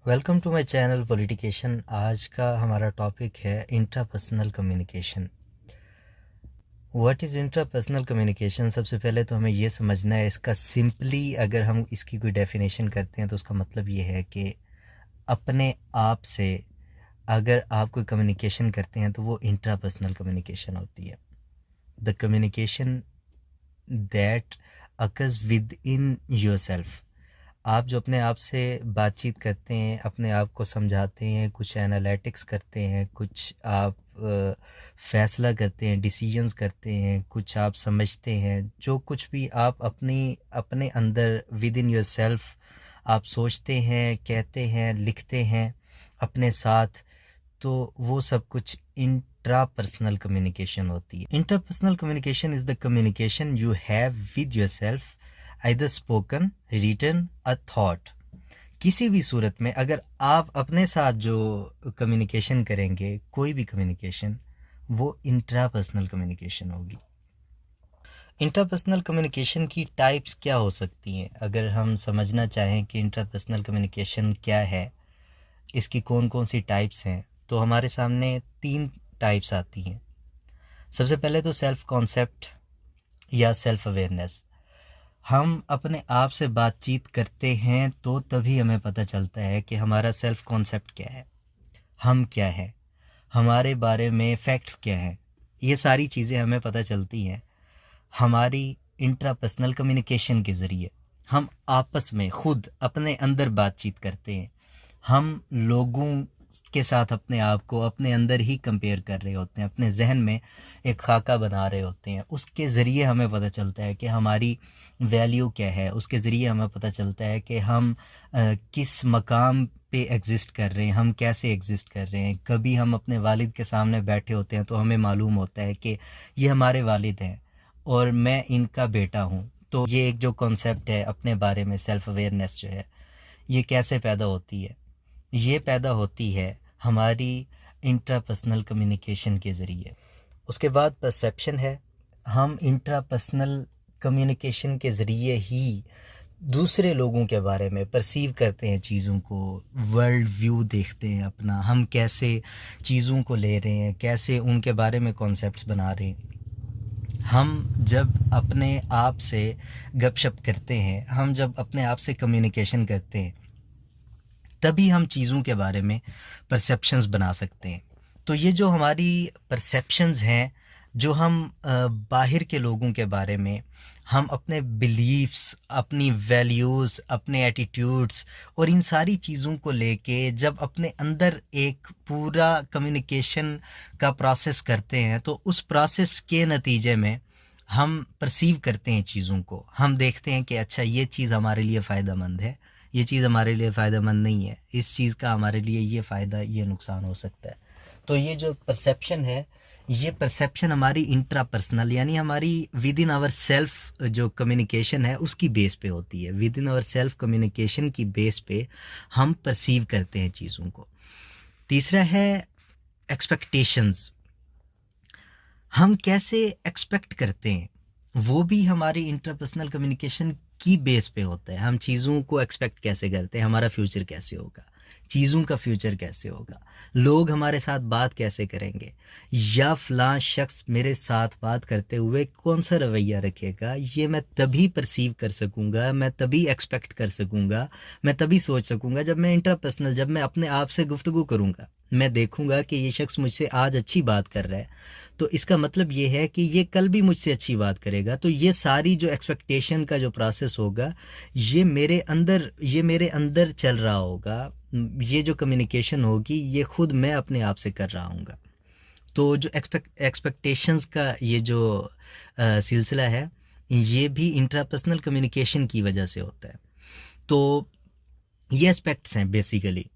Welcome to my channel Politication. आज का हमारा टॉपिक है intrapersonal communication. What is intrapersonal communication? सबसे पहले तो हमें ये समझना है, इसका सिंपली अगर हम इसकी कोई डेफिनेशन करते हैं तो उसका मतलब ये है कि अपने आप से अगर आप कोई कम्युनिकेशन करते हैं तो वो इंट्रापर्सनल कम्युनिकेशन होती है। The communication that occurs with in your self. आप जो अपने आप से बातचीत करते हैं, अपने आप को समझाते हैं, कुछ एनालिटिक्स करते हैं, कुछ आप फैसला करते हैं, डिसीजंस करते हैं, कुछ आप समझते हैं, जो कुछ भी आप अपने अंदर विद इन योरसेल्फ आप सोचते हैं, कहते हैं, लिखते हैं अपने साथ, तो वो सब कुछ इंट्रापर्सनल कम्युनिकेशन होती है। Intrapersonal communication is the communication you have with yourself, either spoken, written, a thought. किसी भी सूरत में अगर आप अपने साथ जो कम्युनिकेशन करेंगे, कोई भी कम्युनिकेशन, वो इंट्रापर्सनल कम्युनिकेशन होगी। इंट्रापर्सनल कम्युनिकेशन की टाइप्स क्या हो सकती हैं? अगर हम समझना चाहें कि इंट्रापर्सनल कम्युनिकेशन क्या है, इसकी कौन कौन सी टाइप्स हैं, तो हमारे सामने 3 टाइप्स आती हैं। सबसे पहले तो सेल्फ कॉन्सेप्ट या सेल्फ अवेयरनेस। हम अपने आप से बातचीत करते हैं तो तभी हमें पता चलता है कि हमारा सेल्फ कॉन्सेप्ट क्या है, हम क्या हैं, हमारे बारे में फैक्ट्स क्या हैं। ये सारी चीज़ें हमें पता चलती हैं हमारी इंट्रापर्सनल कम्युनिकेशन के ज़रिए। हम आपस में खुद अपने अंदर बातचीत करते हैं, हम लोगों के साथ अपने आप को अपने अंदर ही कंपेयर कर रहे होते हैं, अपने जहन में एक खाका बना रहे होते हैं। उसके ज़रिए हमें पता चलता है कि हमारी वैल्यू क्या है, उसके ज़रिए हमें पता चलता है कि हम किस मकाम पे एग्ज़िस्ट कर रहे हैं, हम कैसे एग्ज़िस्ट कर रहे हैं। कभी हम अपने वालिद के सामने बैठे होते हैं तो हमें मालूम होता है कि ये हमारे वालिद हैं और मैं इनका बेटा हूँ। तो ये एक जो कॉन्सेप्ट है अपने बारे में, सेल्फ अवेयरनेस जो है, ये कैसे पैदा होती है? ये पैदा होती है हमारी इंट्रापर्सनल कम्युनिकेशन के ज़रिए। उसके बाद परसेप्शन है। हम इंट्रापर्सनल कम्युनिकेशन के ज़रिए ही दूसरे लोगों के बारे में परसीव करते हैं चीज़ों को, वर्ल्ड व्यू देखते हैं अपना, हम कैसे चीज़ों को ले रहे हैं, कैसे उनके बारे में कॉन्सेप्ट्स बना रहे हैं। हम जब अपने आप से गपशप करते हैं, हम जब अपने आप से कम्युनिकेशन करते हैं, तभी हम चीज़ों के बारे में परसेप्शंस बना सकते हैं। तो ये जो हमारी परसेप्शंस हैं, जो हम बाहर के लोगों के बारे में, हम अपने बिलीव्स, अपनी वैल्यूज़, अपने एटीट्यूड्स और इन सारी चीज़ों को लेके जब अपने अंदर एक पूरा कम्युनिकेशन का प्रोसेस करते हैं, तो उस प्रोसेस के नतीजे में हम परसीव करते हैं चीज़ों को। हम देखते हैं कि अच्छा, ये चीज़ हमारे लिए फ़ायदेमंद है, ये चीज़ हमारे लिए फ़ायदेमंद नहीं है, इस चीज़ का हमारे लिए ये फ़ायदा, ये नुकसान हो सकता है। तो ये जो परसेप्शन है, ये परसेप्शन हमारी इंट्रापर्सनल यानी हमारी विद इन आवर सेल्फ जो कम्युनिकेशन है उसकी बेस पे होती है। Within our self communication की बेस पे हम परसीव करते हैं चीज़ों को। तीसरा है एक्सपेक्टेशंस। हम कैसे एक्सपेक्ट करते हैं, वो भी हमारी इंटरपर्सनल कम्युनिकेशन की बेस पे होता है। हम चीज़ों को एक्सपेक्ट कैसे करते हैं, हमारा फ्यूचर कैसे होगा, चीज़ों का फ्यूचर कैसे होगा, लोग हमारे साथ बात कैसे करेंगे, या फ़लाँ शख्स मेरे साथ बात करते हुए कौन सा रवैया रखेगा, ये मैं तभी परसीव कर सकूँगा, मैं तभी एक्सपेक्ट कर सकूँगा, मैं तभी सोच सकूँगा जब मैं इंटरपर्सनल, जब मैं अपने आप से गुफ्तगू करूँगा। मैं देखूँगा कि ये शख्स मुझसे आज अच्छी बात कर रहा है, तो इसका मतलब ये है कि ये कल भी मुझसे अच्छी बात करेगा। तो ये सारी जो एक्सपेक्टेशन का जो प्रोसेस होगा, ये मेरे अंदर चल रहा होगा। ये जो कम्युनिकेशन होगी, ये खुद मैं अपने आप से कर रहा हूँगा। तो जो एक्सपेक्टेशंस का ये जो सिलसिला है, ये भी इंट्रापर्सनल कम्युनिकेशन की वजह से होता है। तो ये एस्पेक्ट्स हैं बेसिकली।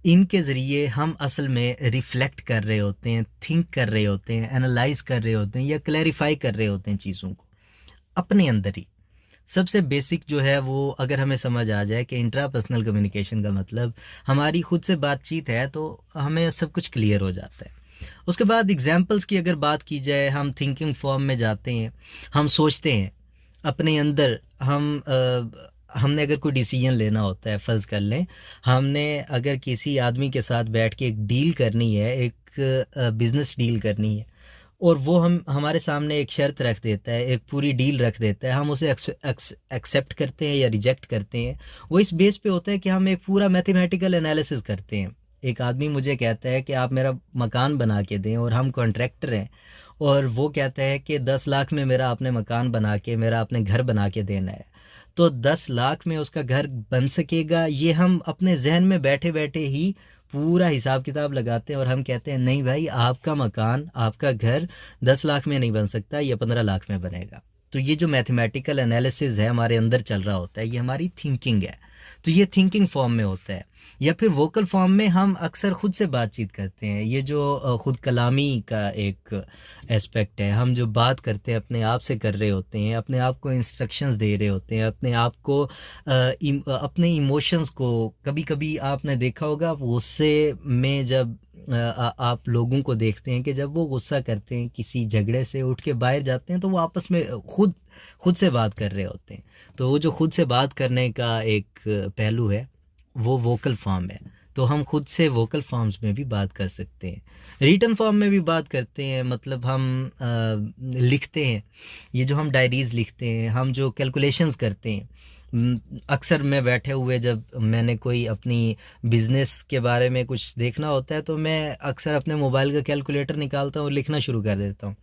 इनके ज़रिए हम असल में रिफ़्लेक्ट कर रहे होते हैं, थिंक कर रहे होते हैं, एनालाइज़ कर रहे होते हैं या क्लैरिफ़ाई कर रहे होते हैं चीज़ों को अपने अंदर ही। सबसे बेसिक जो है वो अगर हमें समझ आ जाए कि इंट्रापर्सनल कम्युनिकेशन का मतलब हमारी खुद से बातचीत है, तो हमें सब कुछ क्लियर हो जाता है। उसके बाद एग्जांपल्स की अगर बात की जाए, हम थिंकिंग फॉर्म में जाते हैं, हम सोचते हैं अपने अंदर, हम हमने अगर कोई डिसीजन लेना होता है, फ़र्ज़ कर लें हमने अगर किसी आदमी के साथ बैठ के एक डील करनी है, एक बिज़नेस डील करनी है, और वो हम हमारे सामने एक शर्त रख देता है, एक पूरी डील रख देता है, हम उसे एक्सेप्ट करते हैं या रिजेक्ट करते हैं। वो इस बेस पे होता है कि हम एक पूरा मैथमेटिकल एनालिसिस करते हैं। एक आदमी मुझे कहता है कि आप मेरा मकान बना के दें, और हम कॉन्ट्रैक्टर हैं, और वो कहता है कि 10 लाख में मेरा आपने मकान बना के, मेरा आपने घर बना के देना है। तो 10 लाख में उसका घर बन सकेगा, ये हम अपने जहन में बैठे बैठे ही पूरा हिसाब किताब लगाते हैं, और हम कहते हैं नहीं भाई, आपका मकान, आपका घर 10 लाख में नहीं बन सकता, ये 15 लाख में बनेगा। तो ये जो मैथमेटिकल एनालिसिस है हमारे अंदर चल रहा होता है, ये हमारी थिंकिंग है। तो ये थिंकिंग फॉर्म में होता है। या फिर वोकल फॉर्म में हम अक्सर खुद से बातचीत करते हैं। ये जो खुद कलामी का एक एस्पेक्ट है, हम जो बात करते हैं अपने आप से कर रहे होते हैं, अपने आप को इंस्ट्रक्शंस दे रहे होते हैं, अपने आप को अपने इमोशंस को, कभी कभी आपने देखा होगा आप गुस्से में जब आप लोगों को देखते हैं कि जब वो गुस्सा करते हैं, किसी झगड़े से उठ के बाहर जाते हैं, तो वो आपस में खुद से बात कर रहे होते हैं। तो वो जो खुद से बात करने का एक पहलू है, वो वोकल फॉर्म है। तो हम खुद से वोकल फॉर्म्स में भी बात कर सकते हैं, रिटन फॉर्म में भी बात करते हैं। मतलब हम लिखते हैं, ये जो हम डायरीज़ लिखते हैं, हम जो कैलकुलेशंस करते हैं। अक्सर मैं बैठे हुए, जब मैंने कोई अपनी बिज़नेस के बारे में कुछ देखना होता है, तो मैं अक्सर अपने मोबाइल का कैलकुलेटर निकालता हूँ और लिखना शुरू कर देता हूँ।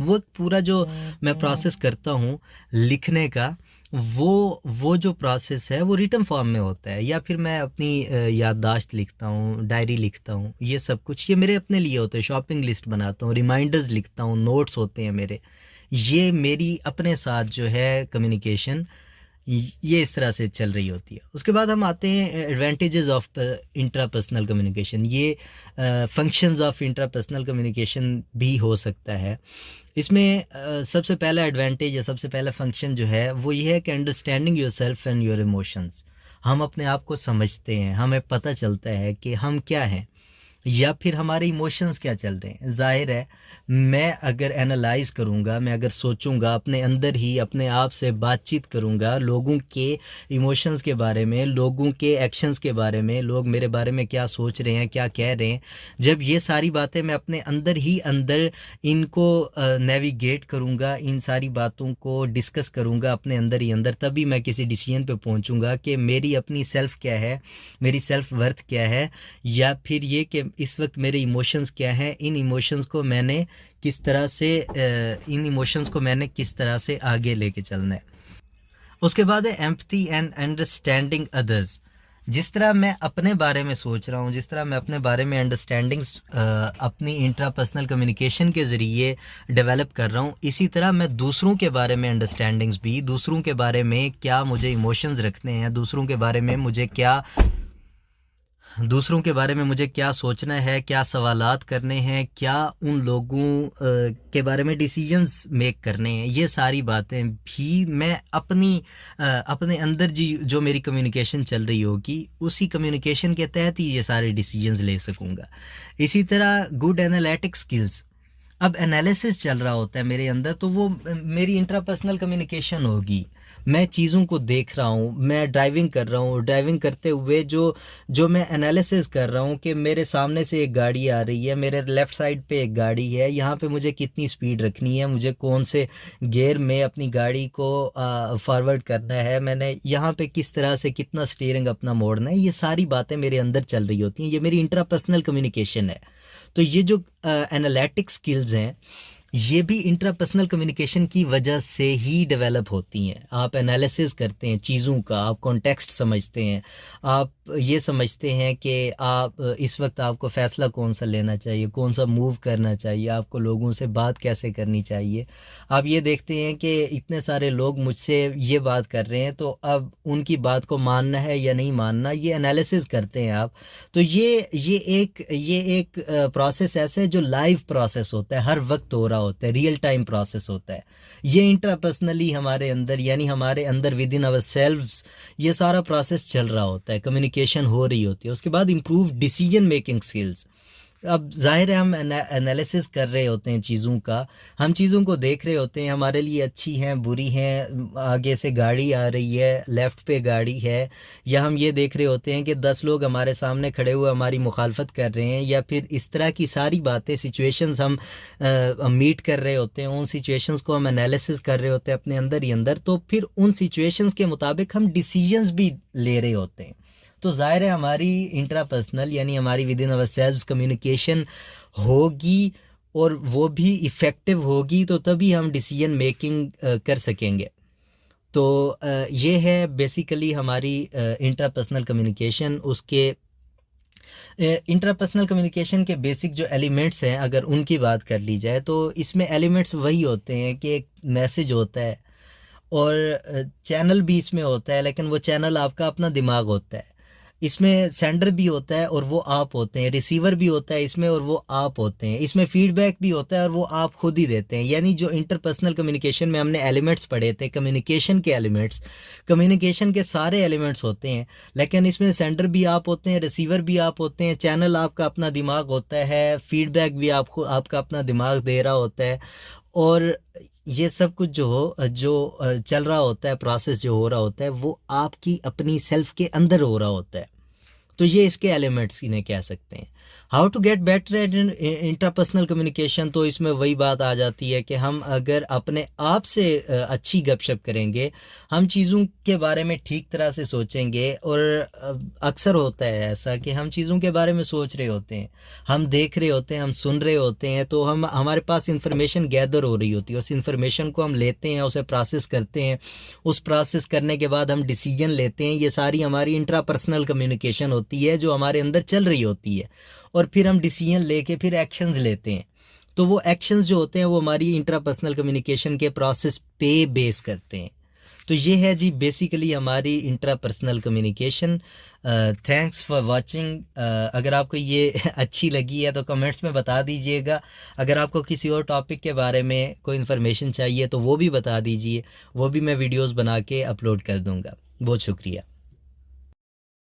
वो पूरा जो मैं प्रोसेस करता हूँ लिखने का, वो जो प्रोसेस है वो रिटन फॉर्म में होता है। या फिर मैं अपनी याददाश्त लिखता हूँ, डायरी लिखता हूँ, ये सब कुछ ये मेरे अपने लिए होता है। शॉपिंग लिस्ट बनाता हूँ, रिमाइंडर्स लिखता हूँ, नोट्स होते हैं मेरे। ये मेरी अपने साथ जो है कम्युनिकेशन, ये इस तरह से चल रही होती है। उसके बाद हम आते हैं एडवांटेजेस ऑफ इंट्रापर्सनल कम्युनिकेशन। ये फंक्शंस ऑफ इंट्रापर्सनल कम्युनिकेशन भी हो सकता है। इसमें सबसे पहला एडवांटेज या सबसे पहला फंक्शन जो है वो ये है कि understanding your self and your emotions. हम अपने आप को समझते हैं, हमें पता चलता है कि हम क्या हैं, या फिर हमारे इमोशंस क्या चल रहे हैं। जाहिर है, मैं अगर एनालाइज करूँगा, मैं अगर सोचूंगा, अपने अंदर ही अपने आप से बातचीत करूँगा लोगों के इमोशंस के बारे में, लोगों के एक्शंस के बारे में, लोग मेरे बारे में क्या सोच रहे हैं, क्या कह रहे हैं। जब ये सारी बातें मैं अपने अंदर ही अंदर इनको नेविगेट करूँगा, इन सारी बातों को डिस्कस करूँगा अपने अंदर ही अंदर, तभी मैं किसी डिसीजन पे पहुँचूँगा कि मेरी अपनी सेल्फ क्या है, मेरी सेल्फ वर्थ क्या है, या फिर ये कि इस वक्त मेरे इमोशंस क्या हैं, इन इमोशंस को मैंने किस तरह से आगे लेके चलना है। उसके बाद है एम्पैथी एंड अंडरस्टैंडिंग अदर्स। जिस तरह मैं अपने बारे में सोच रहा हूँ, जिस तरह मैं अपने बारे में अंडरस्टैंडिंग्स अपनी इंट्रापर्सनल कम्युनिकेशन के ज़रिए डेवलप कर रहा हूँ, इसी तरह मैं दूसरों के बारे में अंडरस्टैंडिंग्स भी, दूसरों के बारे में क्या मुझे इमोशंस रखने हैं, दूसरों के बारे में मुझे क्या सोचना है, क्या सवालात करने हैं, क्या उन लोगों के बारे में डिसीजंस मेक करने हैं, ये सारी बातें भी मैं अपने अंदर जो मेरी कम्युनिकेशन चल रही होगी, उसी कम्युनिकेशन के तहत ही ये सारे डिसीजंस ले सकूँगा। इसी तरह गुड एनालिटिक स्किल्स। अब एनालिसिस चल रहा होता है मेरे अंदर, तो वो मेरी इंट्रापर्सनल कम्युनिकेशन होगी। मैं चीज़ों को देख रहा हूँ, मैं ड्राइविंग कर रहा हूँ, ड्राइविंग करते हुए जो मैं एनालिसिस कर रहा हूँ कि मेरे सामने से एक गाड़ी आ रही है, मेरे लेफ़्ट साइड पे एक गाड़ी है, यहाँ पे मुझे कितनी स्पीड रखनी है, मुझे कौन से गियर में अपनी गाड़ी को फॉरवर्ड करना है, मैंने यहाँ पे किस तरह से कितना स्टीयरिंग अपना मोड़ना है, ये सारी बातें मेरे अंदर चल रही होती हैं। ये मेरी इंट्रापर्सनल कम्युनिकेशन है। तो ये जो एनालिटिक स्किल्स हैं, ये भी इंट्रापर्सनल कम्युनिकेशन की वजह से ही डेवलप होती हैं। आप एनालिसिस करते हैं चीज़ों का, आप कॉन्टेक्स्ट समझते हैं, आप ये समझते हैं कि आप इस वक्त आपको फ़ैसला कौन सा लेना चाहिए, कौन सा मूव करना चाहिए, आपको लोगों से बात कैसे करनी चाहिए। आप ये देखते हैं कि इतने सारे लोग मुझसे ये बात कर रहे हैं, तो अब उनकी बात को मानना है या नहीं मानना, ये एनालिसिस करते हैं आप। तो ये एक प्रोसेस ऐसा है जो लाइव प्रोसेस होता है, हर वक्त हो रहा होता है, रियल टाइम प्रोसेस होता है। ये इंट्रापर्सनली हमारे अंदर, यानी हमारे अंदर विद इन आवर सेल्व्स, ये सारा प्रोसेस चल रहा होता है, कम्युनिकेशन हो रही होती है। उसके बाद इम्प्रूव डिसीजन मेकिंग स्किल्स। अब ज़ाहिर है हम एनालिसिस कर रहे होते हैं चीज़ों का, हम चीज़ों को देख रहे होते हैं, हमारे लिए अच्छी हैं बुरी हैं, आगे से गाड़ी आ रही है, लेफ़्ट पे गाड़ी है, या हम ये देख रहे होते हैं कि 10 लोग हमारे सामने खड़े हुए हमारी मुखालफत कर रहे हैं, या फिर इस तरह की सारी बातें सिचुएशंस हम मीट कर रहे होते हैं, उन सिचुएशंस को हम एनालिसिस कर रहे होते हैं अपने अंदर ही अंदर, तो फिर उन सिचुएशंस के मुताबिक हम डिसीजंस भी ले रहे होते हैं। तो ज़ाहिर है हमारी इंट्रापर्सनल यानी हमारी with in our selves communication होगी, और वो भी इफ़ेक्टिव होगी, तो तभी हम डिसीजन मेकिंग कर सकेंगे। तो ये है बेसिकली हमारी इंट्रापर्सनल कम्युनिकेशन। उसके इंट्रापर्सनल कम्युनिकेशन के बेसिक जो एलिमेंट्स हैं, अगर उनकी बात कर ली जाए, तो इसमें एलिमेंट्स वही होते हैं कि एक मैसेज होता है, और चैनल भी इसमें होता है, लेकिन वो चैनल आपका अपना दिमाग होता है। इसमें सेंडर भी होता है और वो आप होते हैं, रिसीवर भी होता है इसमें और वो आप होते हैं, इसमें फीडबैक भी होता है और वो आप खुद ही देते हैं। यानी जो इंटरपर्सनल कम्युनिकेशन में हमने एलिमेंट्स पढ़े थे, कम्युनिकेशन के एलिमेंट्स, कम्युनिकेशन के सारे एलिमेंट्स होते हैं, लेकिन इसमें सेंडर भी आप होते हैं, रिसीवर भी आप होते हैं, चैनल आपका अपना दिमाग होता है, फीडबैक भी आपका अपना दिमाग दे रहा होता है, और ये सब कुछ जो चल रहा होता है, प्रोसेस जो हो रहा होता है, वो आपकी अपनी सेल्फ के अंदर हो रहा होता है। तो ये इसके एलिमेंट्स इन्हें कह सकते हैं। How to get better at interpersonal communication, तो इसमें वही बात आ जाती है कि हम अगर अपने आप से अच्छी गपशप करेंगे, हम चीज़ों के बारे में ठीक तरह से सोचेंगे, और अक्सर होता है ऐसा कि हम चीज़ों के बारे में सोच रहे होते हैं, हम देख रहे होते हैं, हम सुन रहे होते हैं, तो हमारे पास इंफॉर्मेशन गैदर हो रही होती है, उस इंफॉर्मेशन को हम लेते हैं, उसे प्रोसेस करते हैं, उस प्रोसेस करने के बाद हम डिसीजन लेते हैं। ये सारी हमारी इंट्रापर्सनल कम्युनिकेशन होती है जो हमारे अंदर चल रही होती है, और फिर हम डिसीजन लेके फिर एक्शंस लेते हैं। तो वो एक्शंस जो होते हैं वो हमारी इंट्रापर्सनल कम्युनिकेशन के प्रोसेस पे बेस करते हैं। तो ये है जी बेसिकली हमारी intrapersonal communication. Thanks for watching. अगर आपको ये अच्छी लगी है तो कमेंट्स में बता दीजिएगा। अगर आपको किसी और टॉपिक के बारे में कोई इन्फॉर्मेशन चाहिए तो वो भी बता दीजिए, वो भी मैं वीडियोस बना के अपलोड कर दूंगा। बहुत शुक्रिया।